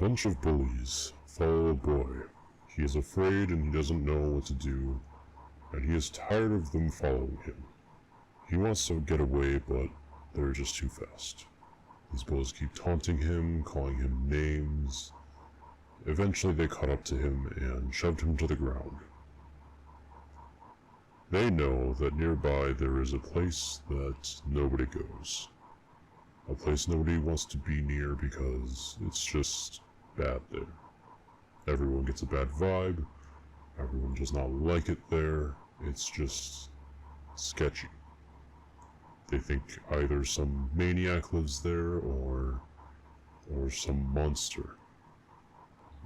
bunch of bullies follow a boy. He is afraid and he doesn't know what to do, and he is tired of them following him. He wants to get away, but they're just too fast. These bullies keep taunting him, calling him names. Eventually they caught up to him and shoved him to the ground. They know that nearby there is a place that nobody goes. A place nobody wants to be near because it's just bad there. Everyone gets a bad vibe. Everyone does not like it there. It's just sketchy. They think either some maniac lives there or some monster.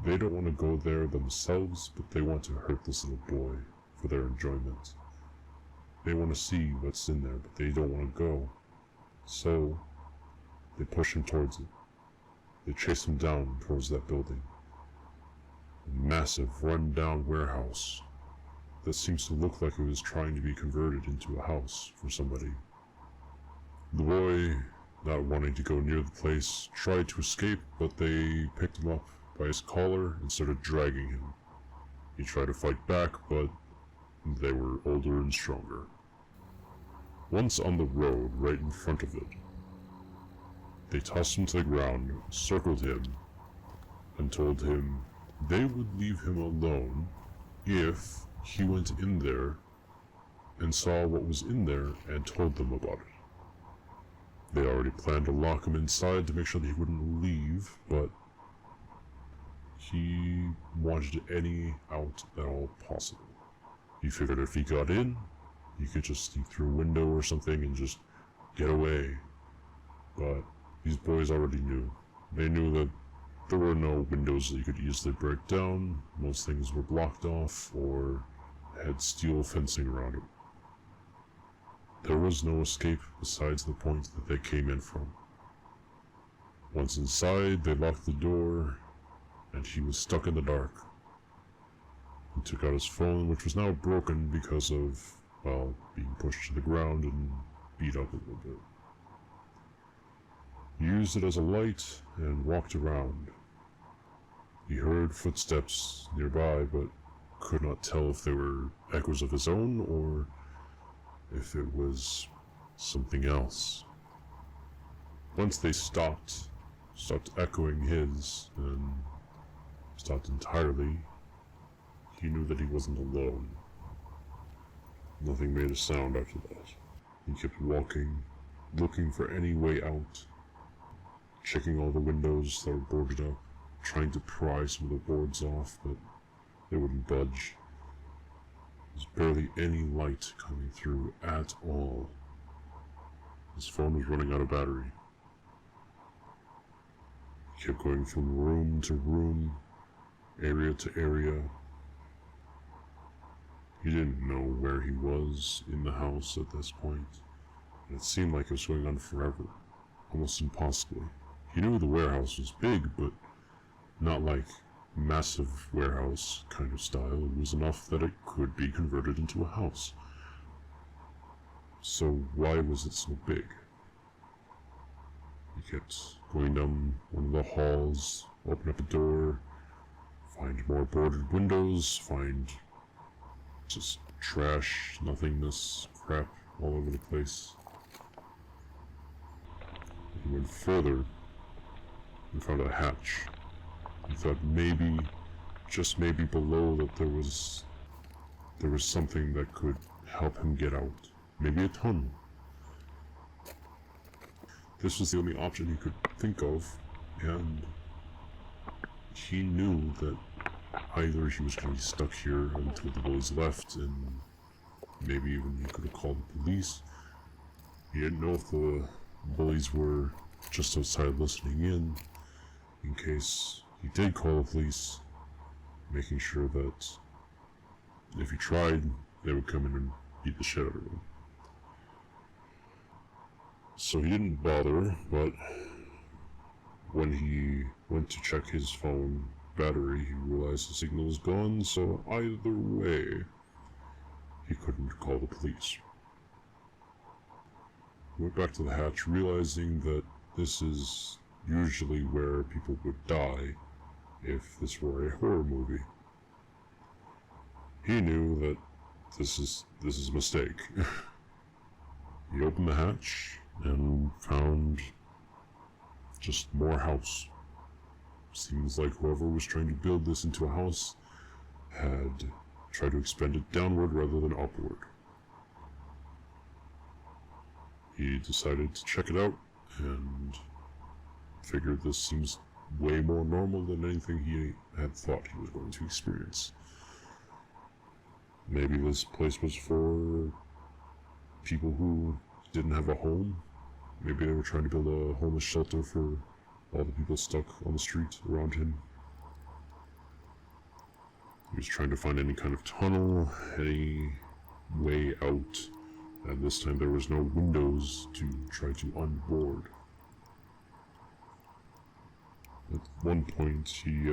They don't want to go there themselves, but they want to hurt this little boy for their enjoyment. They want to see what's in there, but they don't want to go. So they push him towards it. They chase him down towards that building. A massive, run-down warehouse that seems to look like it was trying to be converted into a house for somebody. The boy, not wanting to go near the place, tried to escape, but they picked him up by his collar and started dragging him. He tried to fight back, but they were older and stronger. Once on the road right in front of it, they tossed him to the ground, circled him, and told him they would leave him alone if he went in there and saw what was in there and told them about it. They already planned to lock him inside to make sure that he wouldn't leave, but he wanted any out at all possible. He figured if he got in, he could just sneak through a window or something and just get away. But these boys already knew. They knew that there were no windows that you could easily break down. Most things were blocked off or had steel fencing around them. There was no escape besides the point that they came in from. Once inside, they locked the door, and he was stuck in the dark. He took out his phone, which was now broken because of, well, being pushed to the ground and beat up a little bit. He used it as a light and walked around. He heard footsteps nearby, but could not tell if they were echoes of his own or if it was something else. Once they stopped echoing his, and stopped entirely, he knew that he wasn't alone. Nothing made a sound after that. He kept walking, looking for any way out, checking all the windows that were boarded up, trying to pry some of the boards off, but they wouldn't budge. There was barely any light coming through at all. His phone was running out of battery. He kept going from room to room, area to area. He didn't know where he was in the house at this point, and it seemed like it was going on forever, almost impossibly. He knew the warehouse was big, but not like massive warehouse kind of style. It was enough that it could be converted into a house. So why was it so big? He kept going down one of the halls, open up a door, find more boarded windows, find just trash, nothingness, crap all over the place. He went further and found a hatch. He thought maybe, just maybe below that there was something that could help him get out. Maybe a tunnel. This was the only option he could think of, and he knew that either he was going to be stuck here until the bullies left, and maybe even he could have called the police. He didn't know if the bullies were just outside listening in case he did call the police, making sure that if he tried, they would come in and beat the shit out of him. So he didn't bother, but when he went to check his phone battery, he realized the signal was gone, so either way, he couldn't call the police. He went back to the hatch, realizing that this is usually where people would die if this were a horror movie. He knew that this is a mistake. He opened the hatch and found just more house. Seems like whoever was trying to build this into a house had tried to expand it downward rather than upward. He decided to check it out and figured this seems way more normal than anything he had thought he was going to experience. Maybe this place was for people who didn't have a home. Maybe they were trying to build a homeless shelter for all the people stuck on the street around him. He was trying to find any kind of tunnel, any way out, and this time there was no windows to try to unboard. At one point he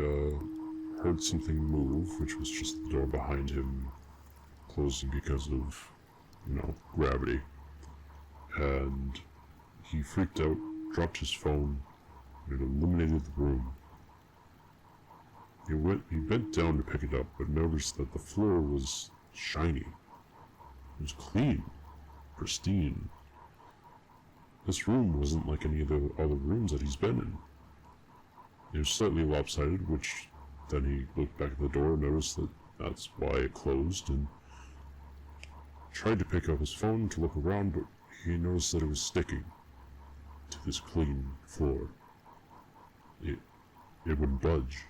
heard something move, which was just the door behind him closing because of, gravity. And he freaked out, dropped his phone, and it illuminated the room. He bent down to pick it up, but noticed that the floor was shiny. It was clean, pristine. This room wasn't like any of the other rooms that he's been in. It was slightly lopsided, which then he looked back at the door and noticed that that's why it closed, and tried to pick up his phone to look around, but he noticed that it was sticking to this clean floor. It wouldn't budge,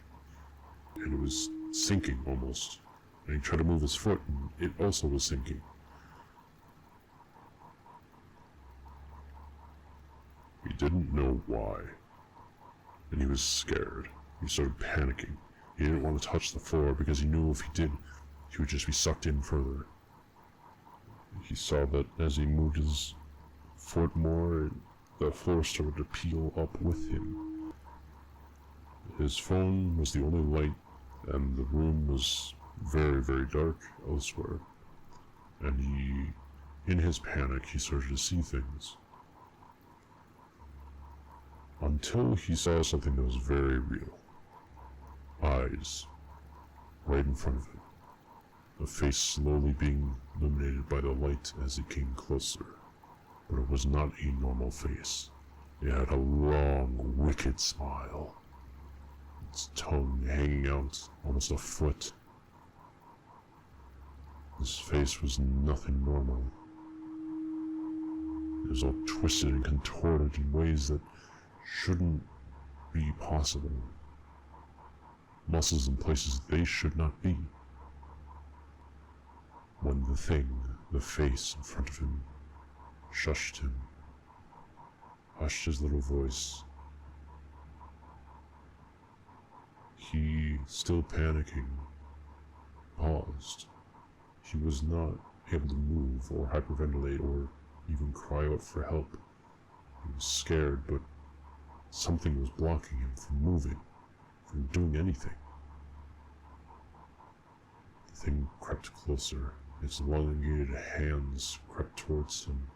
and it was sinking almost. And he tried to move his foot, and it also was sinking. He didn't know why, and he was scared. He started panicking. He didn't want to touch the floor because he knew if he did, he would just be sucked in further. He saw that as he moved his foot more, the floor started to peel up with him. His phone was the only light, and the room was very, very dark elsewhere. And in his panic, he started to see things. Until he saw something that was very real. Eyes. Right in front of him. A face slowly being illuminated by the light as it came closer. But it was not a normal face. It had a long, wicked smile. Its tongue hanging out almost a foot. This face was nothing normal. It was all twisted and contorted in ways that shouldn't be possible. Muscles in places they should not be. When the face in front of him, shushed him, hushed his little voice. He, still panicking, paused. He was not able to move or hyperventilate or even cry out for help. He was scared, but something was blocking him from moving, from doing anything. The thing crept closer. Its elongated hands crept towards him.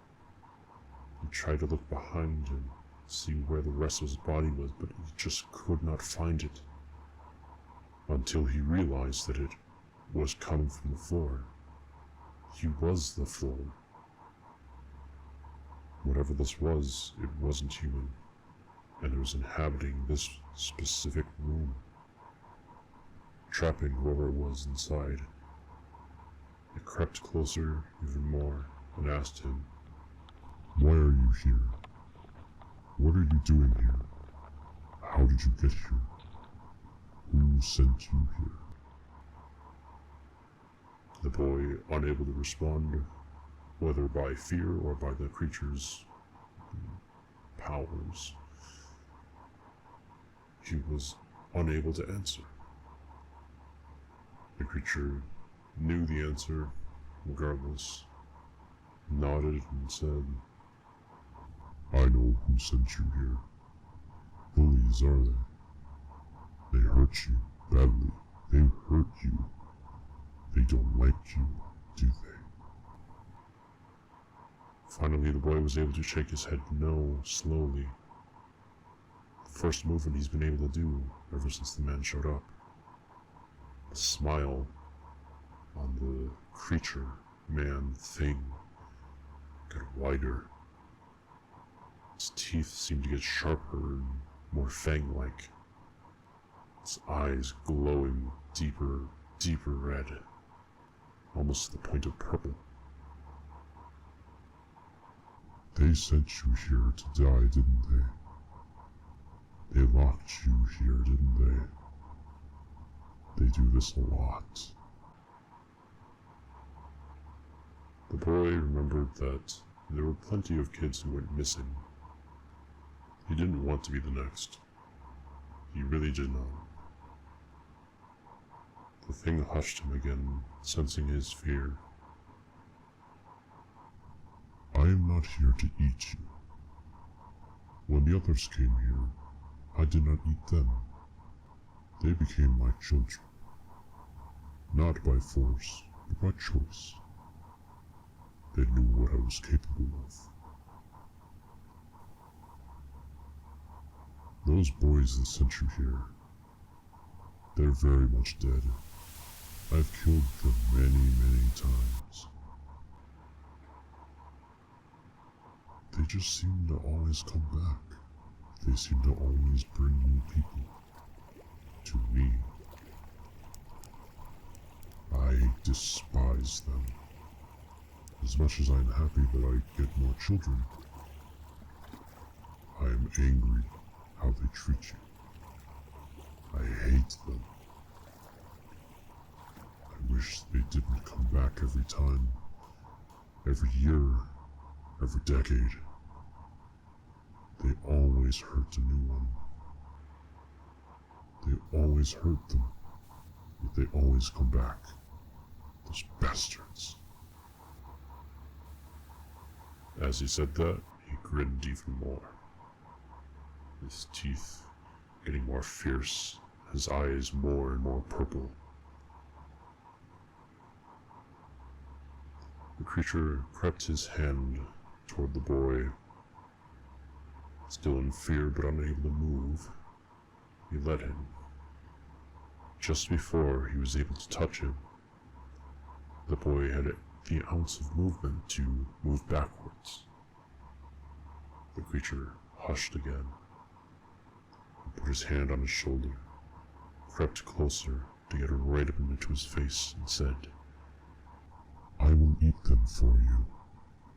He tried to look behind him, see where the rest of his body was, but he just could not find it. Until he realized that it was coming from the floor. He was the floor. Whatever this was, it wasn't human, and it was inhabiting this specific room, trapping whoever it was inside. It crept closer even more and asked him, "Why are you here? What are you doing here? How did you get here? Who sent you here?" The boy, unable to respond, whether by fear or by the creature's powers, he was unable to answer. The creature knew the answer regardless, nodded and said, "I know who sent you here. Bullies, are they? They hurt you badly. They hurt you. They don't like you, do they?" Finally, the boy was able to shake his head no slowly. first movement he's been able to do ever since the man showed up. The smile on the creature, man, thing got wider. His teeth seemed to get sharper and more fang-like. His eyes glowing deeper red, almost to the point of purple. They sent you here to die, didn't they? They locked you here, didn't they? They do this a lot. The boy remembered that there were plenty of kids who went missing. He didn't want to be the next. He really did not. The thing hushed him again, sensing his fear. I am not here to eat you. When the others came here, I did not eat them. They became my children. Not by force, but by choice. They knew what I was capable of. Those boys that sent you here, they're very much dead. I've killed them many times. They just seem to always come back. They seem to always bring new people to me. I despise them. As much as I'm happy that I get more children, I am angry how they treat you. I hate them. I wish they didn't come back every time, every year, every decade. They always hurt a new one. They always hurt them, yet they always come back. Those bastards. As he said that, he grinned even more. His teeth getting more fierce, his eyes more and more purple. The creature crept his hand toward the boy. Still in fear but unable to move, he let him. Just before he was able to touch him, the boy had the ounce of movement to move backwards. The creature hushed again. He put his hand on his shoulder, crept closer to get right up into his face, and said, I will eat them for you,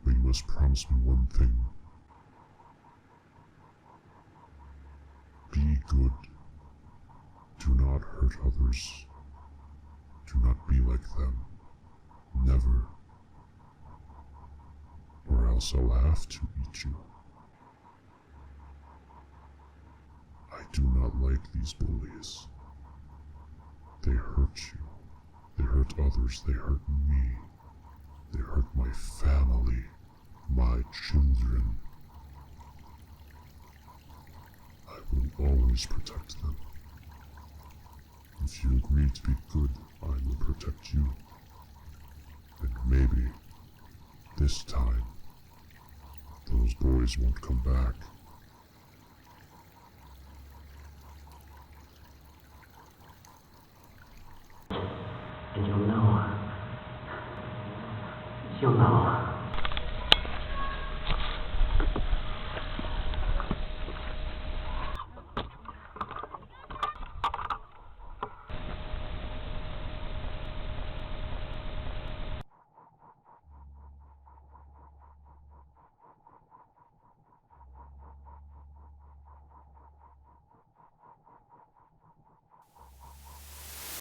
but you must promise me one thing. Be good. Do not hurt others. Do not be like them. Never. Or else I'll have to eat you. I do not like these bullies. They hurt you. They hurt others. They hurt me. They hurt my family, my children. I will always protect them. If you agree to be good, I will protect you. And maybe, this time, those boys won't come back. And you'll know. You'll know.